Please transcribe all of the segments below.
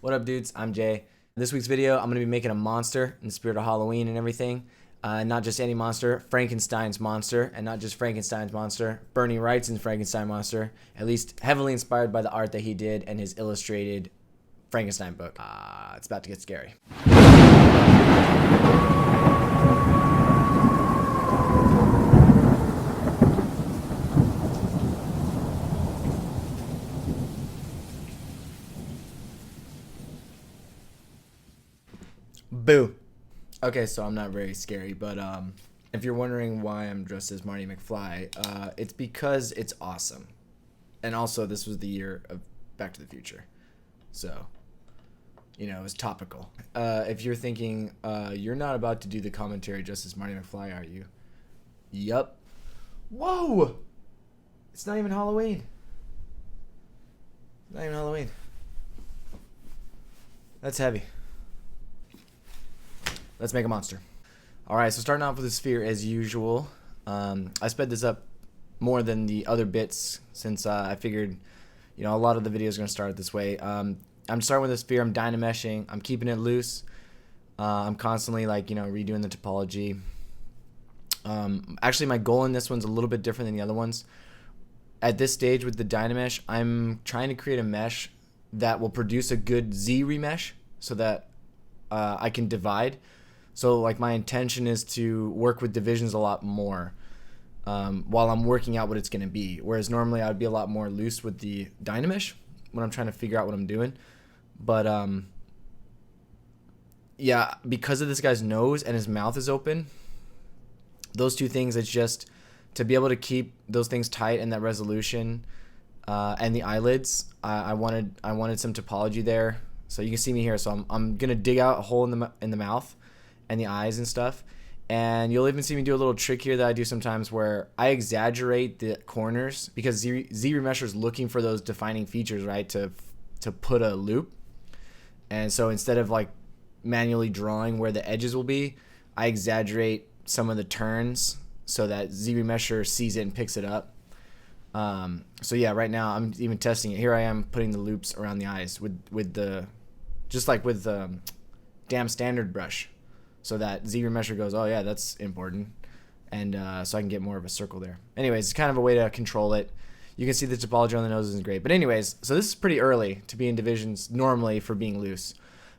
What up, dudes? I'm Jay. This week's video, I'm going to be making a monster in the spirit of Halloween and everything. Not just any monster, Frankenstein's monster, and not just Frankenstein's monster, Bernie Wrightson's Frankenstein monster, at least heavily inspired by the art that he did and his illustrated Frankenstein book. It's about to get scary. Boo. Okay, so I'm not very scary, but if you're wondering why I'm dressed as Marty McFly, it's because it's awesome. And also, this was the year of Back to the Future. So, you know, it was topical. If you're thinking, you're not about to do the commentary just as Marty McFly, are you? Yup. Whoa! It's not even Halloween. Not even Halloween. That's heavy. Let's make a monster. Alright, so starting off with a sphere as usual. I sped this up more than the other bits since I figured, you know, a lot of the videos are going to start this way. I'm starting with a sphere, I'm dynameshing, I'm keeping it loose. I'm constantly, like, you know, redoing the topology. Actually, my goal in this one's a little bit different than the other ones. At this stage with the dynamesh, I'm trying to create a mesh that will produce a good Zremesh so that I can divide. So, like, my intention is to work with divisions a lot more while I'm working out what it's going to be. Whereas normally I would be a lot more loose with the dynamesh when I'm trying to figure out what I'm doing. But, yeah, because of this guy's nose and his mouth is open, those two things, it's just to be able to keep those things tight and that resolution and the eyelids, I wanted some topology there. So you can see me here. So I'm going to dig out a hole in the mouth and the eyes and stuff, and you'll even see me do a little trick here that I do sometimes where I exaggerate the corners because Zremesher is looking for those defining features, right, to put a loop. And so instead of like manually drawing where the edges will be, I exaggerate some of the turns so that Zremesher sees it and picks it up. So yeah, right now I'm even testing it. Here I am putting the loops around the eyes with the, just like with damn standard brush, so that Zremesher goes, oh yeah, that's important, and so I can get more of a circle there. Anyways, it's kind of a way to control it. You can see the topology on the nose isn't great, but anyways, so this is pretty early to be in divisions normally for being loose,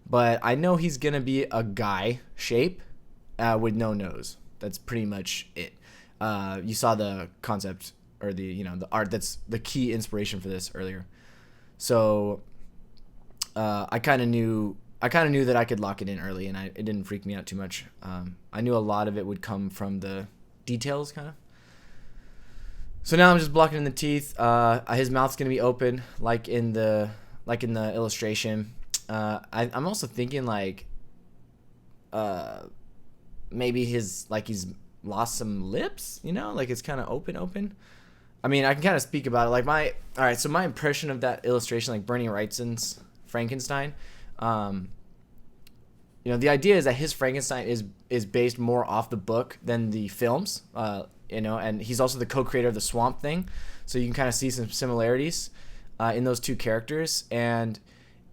but I know he's gonna be a guy shape with no nose. That's pretty much it. You saw the concept or the, you know, the art that's the key inspiration for this earlier. So I kind of knew that I could lock it in early, and it didn't freak me out too much. I knew a lot of it would come from the details, kind of. So now I'm just blocking in the teeth. His mouth's gonna be open, like in the illustration. I'm also thinking like maybe he's lost some lips, you know, like it's kind of open. I mean, I can kind of speak about it. Like all right, so my impression of that illustration, like Bernie Wrightson's Frankenstein, you know, the idea is that his Frankenstein is based more off the book than the films, you know, and he's also the co-creator of the Swamp Thing, so you can kind of see some similarities in those two characters, and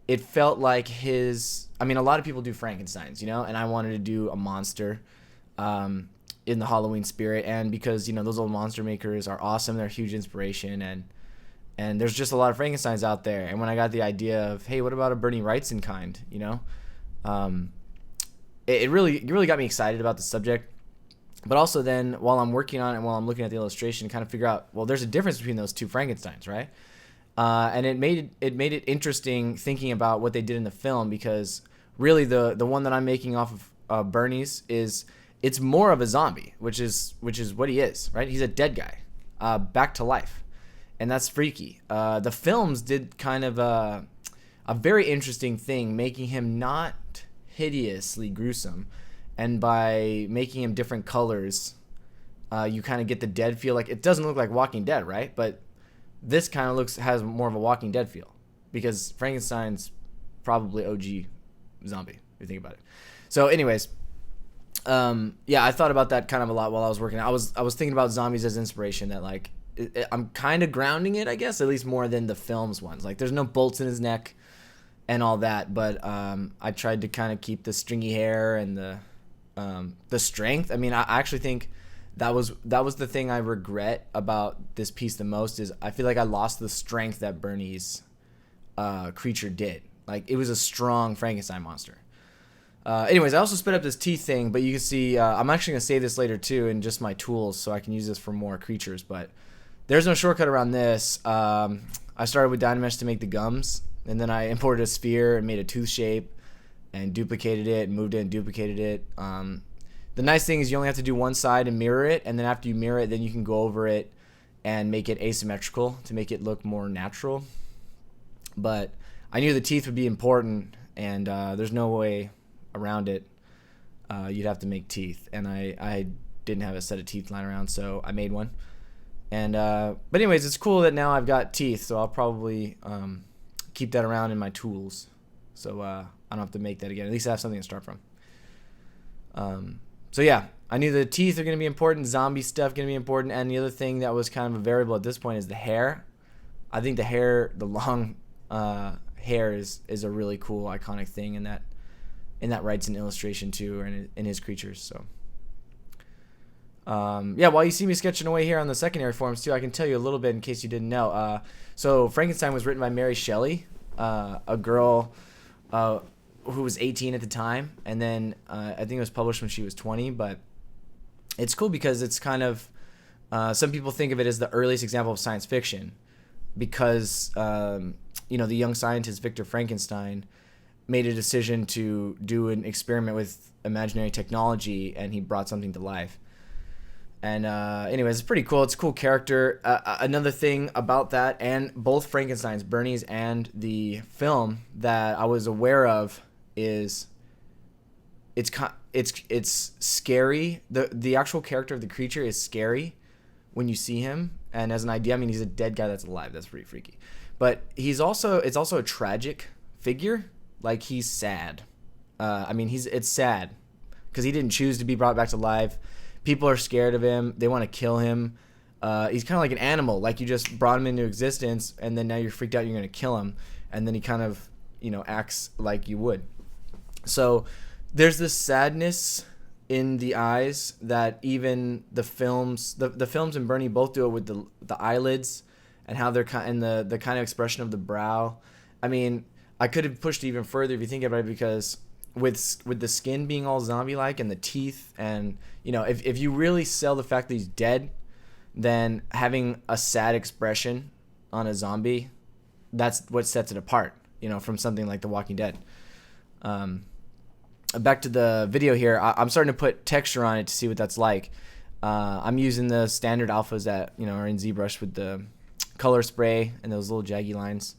it felt like I mean, a lot of people do Frankensteins, you know, and I wanted to do a monster in the Halloween spirit, and because, you know, those old monster makers are awesome, they're a huge inspiration, and there's just a lot of Frankensteins out there. And when I got the idea of, hey, what about a Bernie Wrightson kind, you know, it really got me excited about the subject. But also then, while I'm working on it and while I'm looking at the illustration, kind of figure out, well, there's a difference between those two Frankensteins, right? And it made it interesting thinking about what they did in the film, because really the one that I'm making off of Bernie's it's more of a zombie, which is what he is, right? He's a dead guy, back to life. And that's freaky. The films did kind of a very interesting thing, making him not hideously gruesome. And by making him different colors, you kind of get the dead feel. Like, it doesn't look like Walking Dead, right? But this kind of has more of a Walking Dead feel, because Frankenstein's probably OG zombie, if you think about it. So anyways, yeah, I thought about that kind of a lot while I was working. I was thinking about zombies as inspiration, that like I'm kind of grounding it, I guess, at least more than the films ones. Like, there's no bolts in his neck. and all that. But I tried to kind of keep the stringy hair and the strength. I mean, I actually think that was the thing I regret about this piece the most, is I feel like I lost the strength that Bernie's creature did. Like, it was a strong Frankenstein monster. Anyways, I also sped up this teeth thing, but you can see I'm actually going to save this later too in just my tools so I can use this for more creatures, but there's no shortcut around this. I started with dynamesh to make the gums, and then I imported a sphere and made a tooth shape and duplicated it and moved it and duplicated it. The nice thing is you only have to do one side and mirror it, and then after you mirror it, then you can go over it and make it asymmetrical to make it look more natural. But I knew the teeth would be important, and there's no way around it. You'd have to make teeth, and I didn't have a set of teeth lying around, so I made one. And but anyways, it's cool that now I've got teeth, so I'll probably keep that around in my tools, so I don't have to make that again. At least I have something to start from. So yeah, I knew the teeth are going to be important, zombie stuff going to be important, and the other thing that was kind of a variable at this point is the hair. I think the hair, the long hair is a really cool, iconic thing in that Wrightson illustration too, or in his creatures. So yeah, while you see me sketching away here on the secondary forms too, I can tell you a little bit in case you didn't know. So Frankenstein was written by Mary Shelley, a girl who was 18 at the time, and then I think it was published when she was 20. But it's cool because it's kind of some people think of it as the earliest example of science fiction, because you know, the young scientist Victor Frankenstein made a decision to do an experiment with imaginary technology, and he brought something to life. And anyways, it's pretty cool. It's a cool character. Another thing about that, and both Frankensteins, Bernie's and the film, that I was aware of is it's scary. The actual character of the creature is scary when you see him. And as an idea, I mean, he's a dead guy that's alive. That's pretty freaky. But it's also a tragic figure. Like, he's sad. I mean, it's sad because he didn't choose to be brought back to life. People are scared of him. They want to kill him. He's kind of like an animal. Like, you just brought him into existence, and then now you're freaked out. You're going to kill him, and then he kind of, you know, acts like you would. So there's this sadness in the eyes that even the films and Bernie both do it with the eyelids and how they're and the kind of expression of the brow. I mean, I could have pushed it even further if you think about it, because with the skin being all zombie-like and the teeth, and, you know, if you really sell the fact that he's dead, then having a sad expression on a zombie, that's what sets it apart, you know, from something like The Walking Dead. Back to the video here, I'm starting to put texture on it to see what that's like. I'm using the standard alphas that, you know, are in Zbrush with the color spray and those little jaggy lines.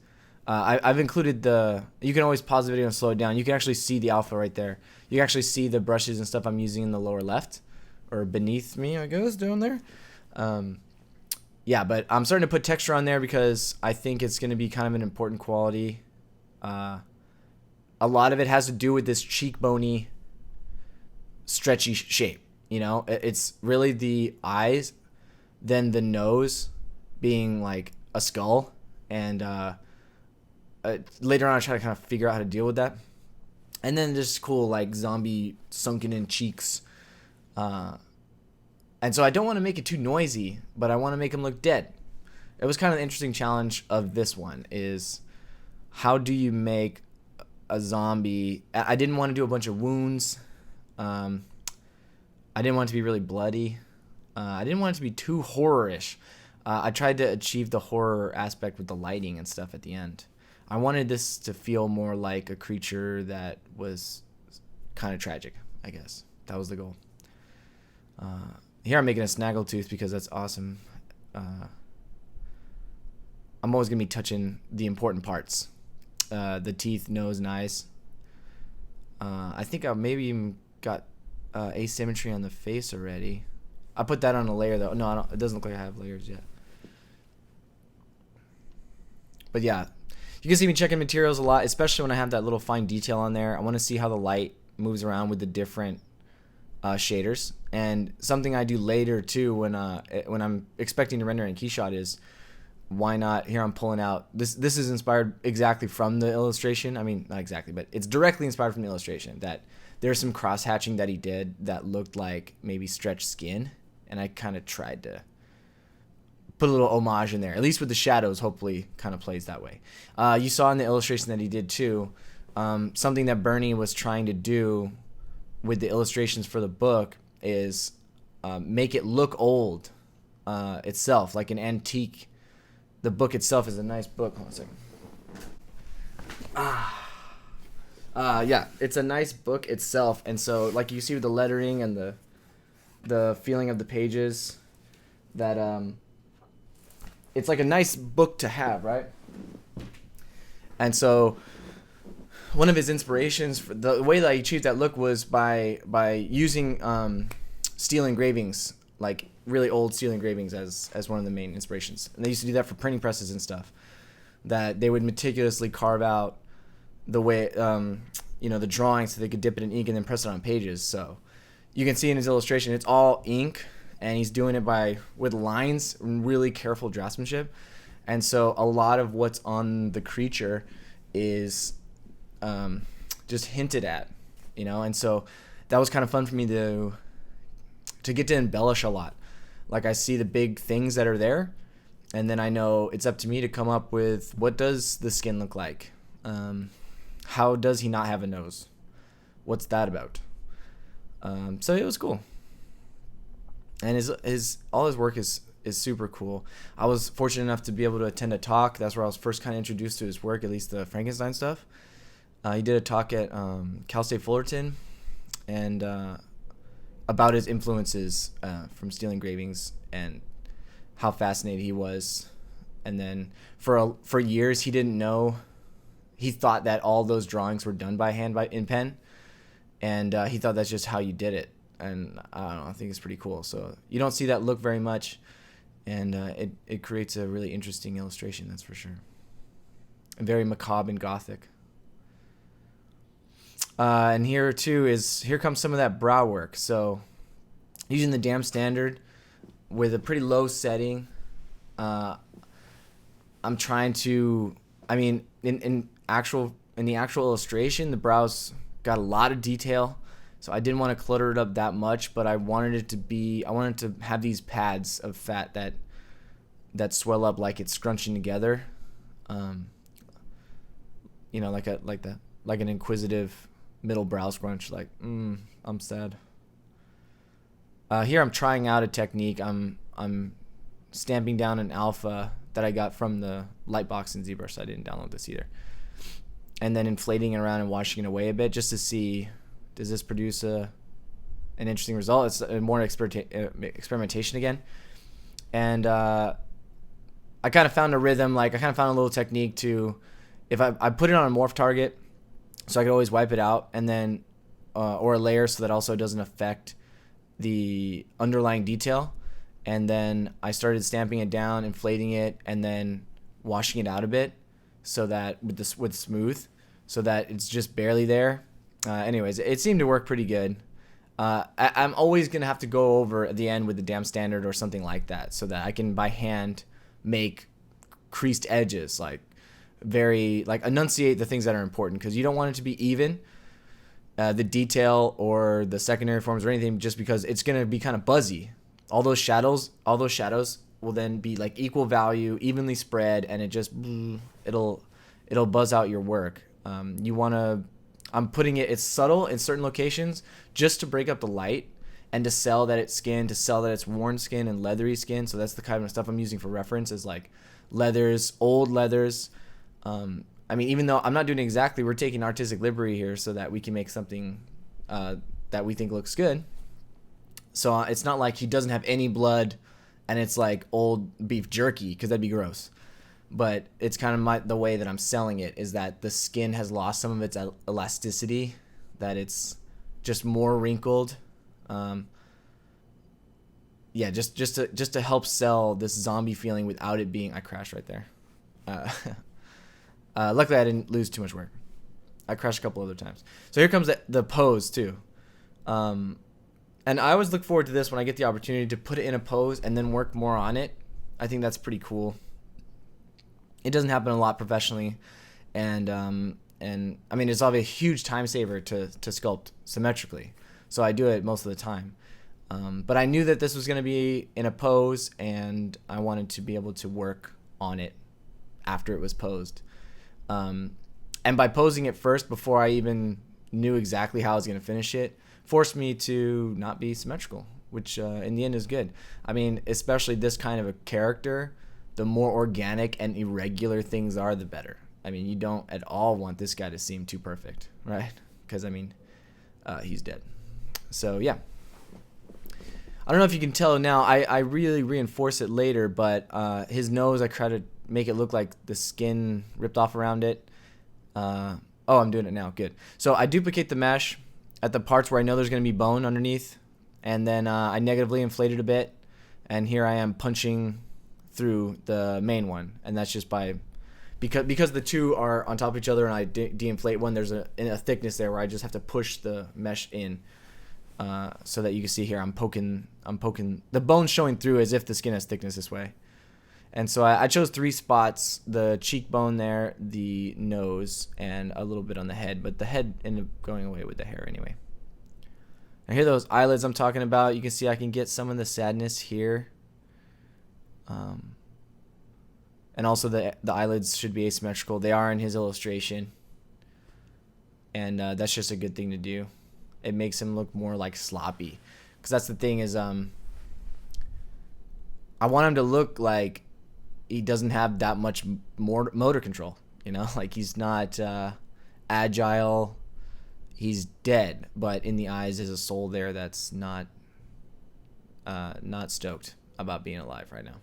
I've included you can always pause the video and slow it down. You can actually see the alpha right there. You can actually see the brushes and stuff I'm using in the lower left, or beneath me, I guess, down there. Yeah, but I'm starting to put texture on there because I think it's going to be kind of an important quality. A lot of it has to do with this cheekbony, stretchy shape. You know, it's really the eyes, then the nose being like a skull, and later on I try to kind of figure out how to deal with that. And then just cool, like, zombie sunken in cheeks. And so I don't want to make it too noisy, but I want to make him look dead. It was kind of an interesting challenge of this one, is how do you make a zombie? I didn't want to do a bunch of wounds. I didn't want it to be really bloody. I didn't want it to be too horror-ish. I tried to achieve the horror aspect with the lighting and stuff at the end. I wanted this to feel more like a creature that was kind of tragic, I guess. That was the goal. Here I'm making a snaggletooth because that's awesome. I'm always going to be touching the important parts. The teeth, nose, and eyes. I think I maybe even got asymmetry on the face already. I put that on a layer, though. No, I don't, it doesn't look like I have layers yet. But yeah, you can see me checking materials a lot, especially when I have that little fine detail on there. I want to see how the light moves around with the different shaders. And something I do later too when I'm expecting to render in Keyshot is why not? Here I'm pulling out this. This is inspired exactly from the illustration. I mean, not exactly, but it's directly inspired from the illustration. That there's some cross hatching that he did that looked like maybe stretched skin, and I kind of tried to put a little homage in there, at least with the shadows. Hopefully, kind of plays that way. You saw in the illustration that he did too, something that Bernie was trying to do with the illustrations for the book is make it look old itself, like an antique. The book itself is a nice book. Hold on a second. Yeah, it's a nice book itself, and so like you see with the lettering and the feeling of the pages, that it's like a nice book to have, right? And so one of his inspirations for the way that he achieved that look was by using steel engravings, like really old steel engravings as one of the main inspirations. And they used to do that for printing presses and stuff, that they would meticulously carve out the way, the drawing so they could dip it in ink and then press it on pages. So you can see in his illustration, it's all ink, and he's doing it with lines, really careful draftsmanship. And so a lot of what's on the creature is just hinted at, and so that was kind of fun for me to get to embellish a lot. Like I see the big things that are there, and then I know it's up to me to come up with, what does the skin look like? How does he not have a nose? What's that about? So it was cool. And all his work is super cool. I was fortunate enough to be able to attend a talk. That's where I was first kind of introduced to his work, at least the Frankenstein stuff. He did a talk at Cal State Fullerton, and about his influences from steel engravings and how fascinated he was. And then for years he didn't know. He thought that all those drawings were done by hand in pen, and he thought that's just how you did it. And I don't know, I think it's pretty cool. So you don't see that look very much, and it creates a really interesting illustration, that's for sure. And very macabre and gothic. And here comes some of that brow work. So using the dam standard with a pretty low setting, I'm trying to, in the actual illustration, the brows got a lot of detail, so I didn't want to clutter it up that much, but I wanted to have these pads of fat that swell up like it's scrunching together, like an inquisitive middle brow scrunch, like I'm sad. Here I'm trying out a technique. I'm stamping down an alpha that I got from the Lightbox in Zbrush. So I didn't download this either. And then inflating it around and washing it away a bit, just to see, does this produce an interesting result? It's more experimentation again. And I kind of found a rhythm. Like I kind of found a little technique to, if I put it on a morph target, so I could always wipe it out, and then or a layer so that also doesn't affect the underlying detail. And then I started stamping it down, inflating it, and then washing it out a bit, so that with smooth, so that it's just barely there. Anyways, it seemed to work pretty good. I'm always gonna have to go over at the end with the dam standard or something like that, so that I can by hand make creased edges, enunciate the things that are important, because you don't want it to be even, the detail or the secondary forms or anything, just because it's gonna be kind of buzzy. All those shadows will then be like equal value, evenly spread, and it'll buzz out your work. I'm putting it's subtle in certain locations just to break up the light and to sell that it's skin, to sell that it's worn skin and leathery skin. So that's the kind of stuff I'm using for reference, is like leathers, old leathers. Even though I'm not doing exactly, we're taking artistic liberty here so that we can make something that we think looks good. So it's not like he doesn't have any blood and it's like old beef jerky, because that'd be gross. But it's kind of the way that I'm selling it, is that the skin has lost some of its elasticity, that it's just more wrinkled. Just to help sell this zombie feeling without it being. I crashed right there. Luckily I didn't lose too much work. I crashed a couple other times. So here comes the pose too. And I always look forward to this when I get the opportunity to put it in a pose and then work more on it. I think that's pretty cool. It doesn't happen a lot professionally, and I mean, it's obviously a huge time saver to sculpt symmetrically, so I do it most of the time. But I knew that this was going to be in a pose, and I wanted to be able to work on it after it was posed. And by posing it first before I even knew exactly how I was going to finish it, forced me to not be symmetrical, which in the end is good. I mean, especially this kind of a character, the more organic and irregular things are, the better. I mean, you don't at all want this guy to seem too perfect, right? Because, I mean, he's dead. So, yeah. I don't know if you can tell now. I really reinforce it later, but his nose, I try to make it look like the skin ripped off around it. Oh, I'm doing it now. Good. So I duplicate the mesh at the parts where I know there's going to be bone underneath, and then I negatively inflate it a bit, and here I am punching through the main one, and that's just by because the two are on top of each other, and I de-inflate one. There's a thickness there where I just have to push the mesh in, so that you can see here I'm poking the bone showing through as if the skin has thickness this way. And so I chose 3 spots: the cheekbone there, the nose, and a little bit on the head. But the head ended up going away with the hair anyway. Now here, those eyelids I'm talking about, you can see I can get some of the sadness here. And also the eyelids should be asymmetrical. They are in his illustration. And that's just a good thing to do. It makes him look more like sloppy. Because that's the thing is, I want him to look like he doesn't have that much more motor control, you know, like he's not agile, he's dead, but in the eyes is a soul there that's not stoked about being alive right now.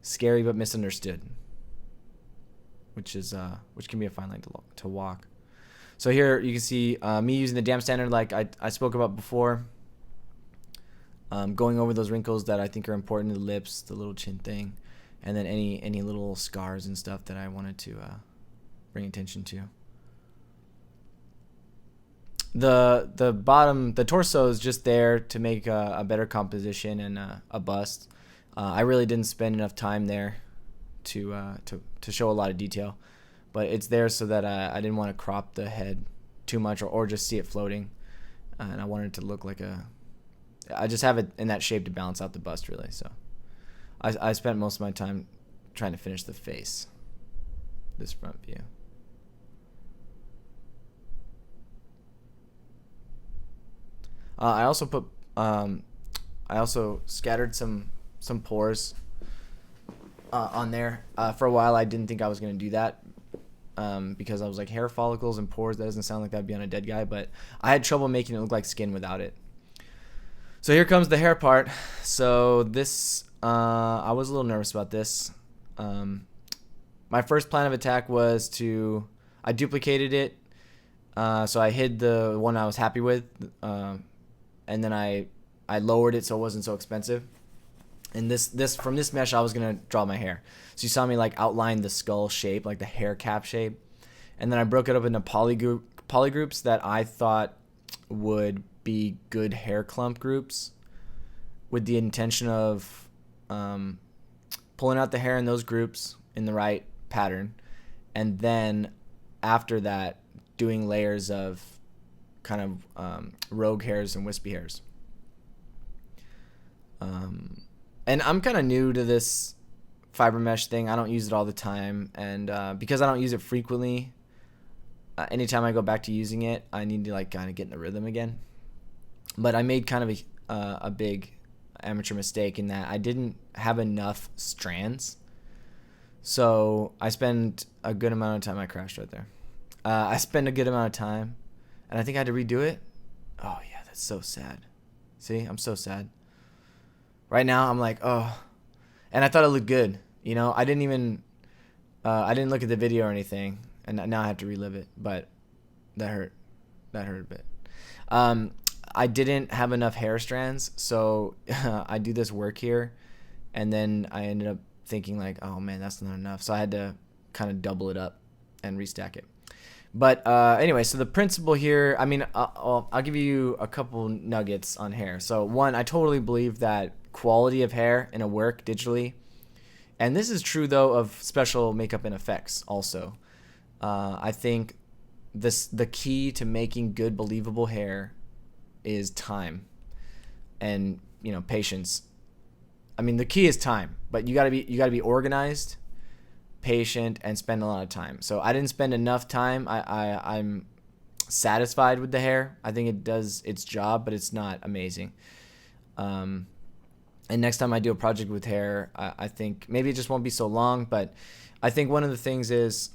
Scary but misunderstood, which can be a fine line to walk. So here you can see me using the damp standard like I spoke about before. Going over those wrinkles that I think are important to the lips, the little chin thing, and then any little scars and stuff that I wanted to bring attention to. The bottom, the torso is just there to make a better composition and a bust. I really didn't spend enough time there to show a lot of detail, but it's there so that I didn't want to crop the head too much or just see it floating, and I wanted it to look like I just have it in that shape to balance out the bust, really. So I spent most of my time trying to finish the face, this front view. I also scattered some pores on there. For a while, I didn't think I was going to do that because I was like, hair follicles and pores, that doesn't sound like that'd be on a dead guy, but I had trouble making it look like skin without it. So here comes the hair part. So this, I was a little nervous about this. My first plan of attack was I duplicated it. So I hid the one I was happy with. And then I lowered it so it wasn't so expensive. And from this mesh, I was going to draw my hair. So you saw me like outline the skull shape, like the hair cap shape. And then I broke it up into polygroups that I thought would be good hair clump groups, with the intention of pulling out the hair in those groups in the right pattern, and then after that doing layers of kind of rogue hairs and wispy hairs. And I'm kind of new to this fiber mesh thing. I don't use it all the time, and because I don't use it frequently, anytime I go back to using it, I need to like kind of get in the rhythm again. But I made kind of a big amateur mistake in that I didn't have enough strands. So I spent a good amount of time. I crashed right there. I spent a good amount of time, and I think I had to redo it. Oh yeah, that's so sad. See, I'm so sad. Right now, I'm like, oh, and I thought it looked good. You know, I didn't look at the video or anything, and now I have to relive it. But that hurt. That hurt a bit. I didn't have enough hair strands, so I do this work here, and then I ended up thinking like, oh man, that's not enough. So I had to kind of double it up and restack it. But anyway, so the principle here, I mean, I'll give you a couple nuggets on hair. So one, I totally believe that quality of hair in a work digitally And this is true though of special makeup and effects also. I think the key to making good believable hair is time and, you know, patience. I mean, the key is time, but you gotta be organized, patient, and spend a lot of time. So I didn't spend enough time. I'm satisfied with the hair. I think it does its job, but it's not amazing. And next time I do a project with hair, I think maybe it just won't be so long, but I think one of the things is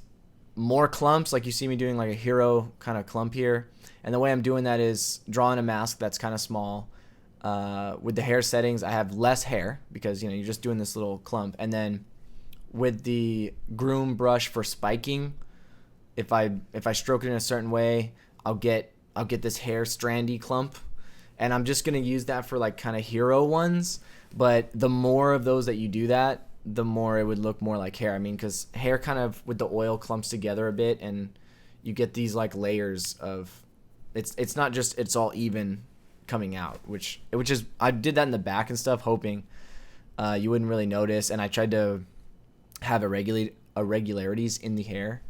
more clumps, like you see me doing like a hero kind of clump here. And the way I'm doing that is drawing a mask that's kind of small. With the hair settings, I have less hair because, you know, you're just doing this little clump. And then with the groom brush for spiking, if I stroke it in a certain way, I'll get this hair strandy clump. And I'm just going to use that for like kind of hero ones. But the more of those that you do that, the more it would look more like hair. I mean, because hair kind of with the oil clumps together a bit, and you get these like layers of, it's not just it's all even coming out, which is, I did that in the back and stuff, hoping you wouldn't really notice. And I tried to have irregularities in the hair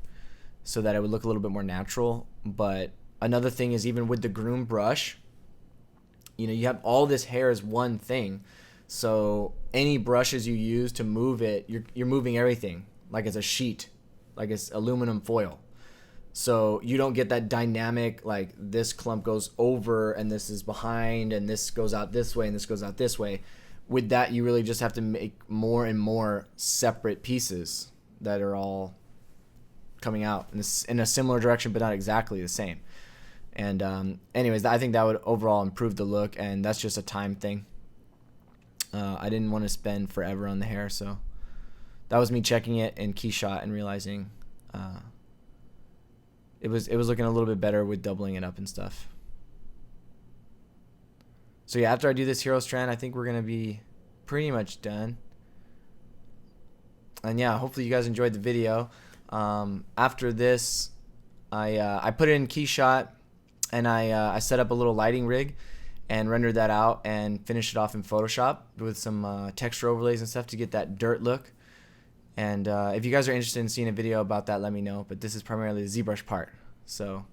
so that it would look a little bit more natural. But another thing is, even with the groom brush, you know, you have all this hair as one thing. So any brushes you use to move it, you're moving everything like it's a sheet, like it's aluminum foil. So you don't get that dynamic, like this clump goes over and this is behind and this goes out this way and this goes out this way. With that, you really just have to make more and more separate pieces that are all coming out in a similar direction, but not exactly the same. And anyways, I think that would overall improve the look, and that's just a time thing. I didn't want to spend forever on the hair, so that was me checking it in Keyshot and realizing it was looking a little bit better with doubling it up and stuff. So yeah, after I do this hero strand, I think we're gonna be pretty much done. And yeah, hopefully you guys enjoyed the video. After this, I put it in Keyshot, and I set up a little lighting rig and rendered that out and finished it off in Photoshop with some texture overlays and stuff to get that dirt look. And if you guys are interested in seeing a video about that, let me know. But this is primarily the ZBrush part. So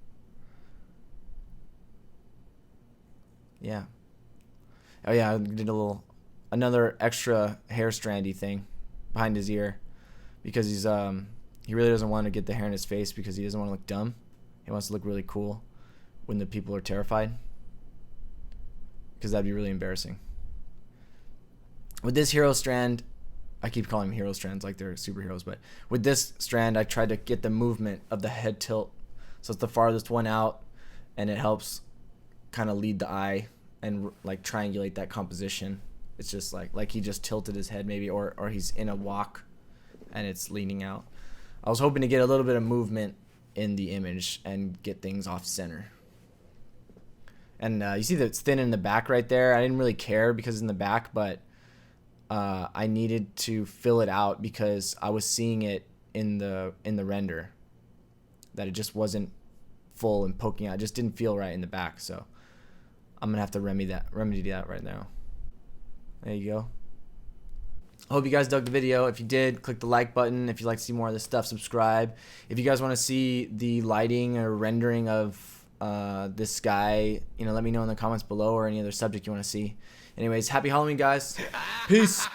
yeah. Oh yeah, I did another extra hair strandy thing behind his ear because he really doesn't want to get the hair in his face because he doesn't want to look dumb. He wants to look really cool when the people are terrified, because that'd be really embarrassing. With this hero strand, I keep calling them hero strands like they're superheroes, but with this strand, I tried to get the movement of the head tilt, so it's the farthest one out, and it helps kind of lead the eye and like triangulate that composition. It's just like he just tilted his head maybe, or he's in a walk and it's leaning out. I was hoping to get a little bit of movement in the image and get things off center. And you see that it's thin in the back right there. I didn't really care because it's in the back, but I needed to fill it out because I was seeing it in the render that it just wasn't full and poking out. It just didn't feel right in the back. So I'm gonna have to remedy that right now. There you go. I hope you guys dug the video. If you did, click the like button. If you'd like to see more of this stuff, subscribe. If you guys want to see the lighting or rendering of this guy, you know, let me know in the comments below, or any other subject you want to see. Anyways, happy Halloween, guys. Peace.